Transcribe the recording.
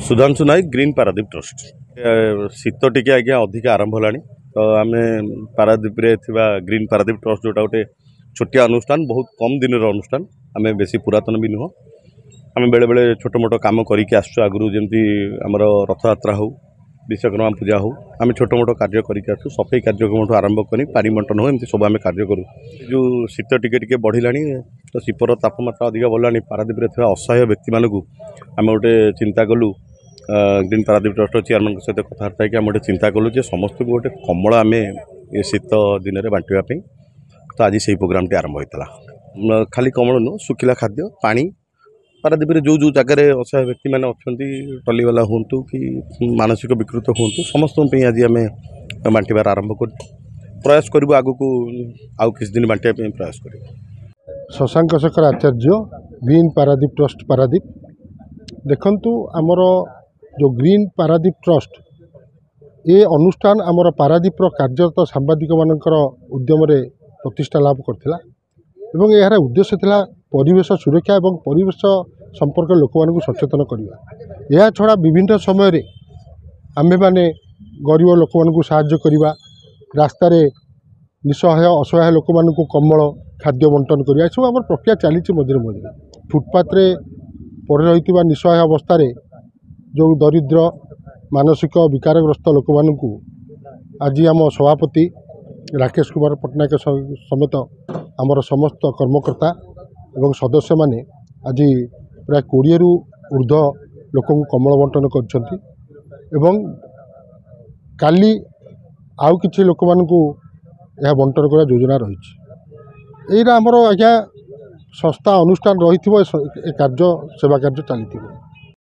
सुधांशु नायक green Paradip trust शीत T आज्ञा अधिक आरंभ होलानी तो आम पारादीप ग्रीन पारादीप ट्रस्ट जोटा गोटे छोटिया अनुष्ठान बहुत कम दिन अनुष्ठान आम बेसी पुरातन भी नुह आम बेले बेले छोट मोट कम करके आसु आगु जमी आमर रथयात्रा हो विश्वकर्मा पूजा हो आम छोट मोट कार्य करके आसु सफाई कार्यक्रम आरंभ कर पानी बंटन हो एमती सब आम कार्य करूँ जो शीत टी बढ़ला तो शीपर तापमात्रा अधिक बढ़ला पारादीप असहाय व्यक्ति मानक आम गोटे चिंता कलु ग्रीन पारादीप ट्रस्ट चेयरमैन सहित कथबार्ता कि आम गोटे चिंता कलु समस्त को गोटे कमल आम ये शीत दिन में बांटापी तो आज से प्रोग्राम टी आरंभ होता खाली कमल नुह सुखिला खाद्य पानी पारादीप जो जो जगार असहाय व्यक्ति मैंने अच्छा टलीवाला हूँ कि मानसिक विकृत हूँ समस्त आज आम बांटार आरंभ कर प्रयास करूँ आग को आउ किसी दिन बांटापी प्रयास कर शशांक शेखर आचार्य ग्रीन पारादीप ट्रस्ट पारादीप देखंतु आमर जो ग्रीन पारादीप ट्रस्ट ये अनुष्ठान आमर पारादीप कार्यरत सांबादिक मानकर उद्यम प्रतिष्ठा लाभ करथिला एवं यार उद्देश्य थिला परिवेश सुरक्षा और परिवेश संपर्क लोक मानक सचेतन करवा। यह छड़ा विभिन्न समय आम्भे माने गरीब लोक मानक साहाय्य करवा रास्तार निसहाय असहाय लोक मानक कम्बल खाद्य बंटन करवा सब आम प्रक्रिया चली मझे मझे फुटपाथ पड़े रही निसहाय अवस्था जो दरिद्र मानसिक विकारग्रस्त लोक मानक आज आम सभापति राकेश कुमार पट्टनायक समेत आमर समस्त कर्मकर्ता एवं सदस्य माने आज प्राय 20 रु ऊर्ध्व लोक कमल बंटन कर काली आउ किछि लोक मानकु यह बंटन करा योजना रही आमर आज्ञा संस्था अनुष्ठान रही कार्य सेवा कार्य चली।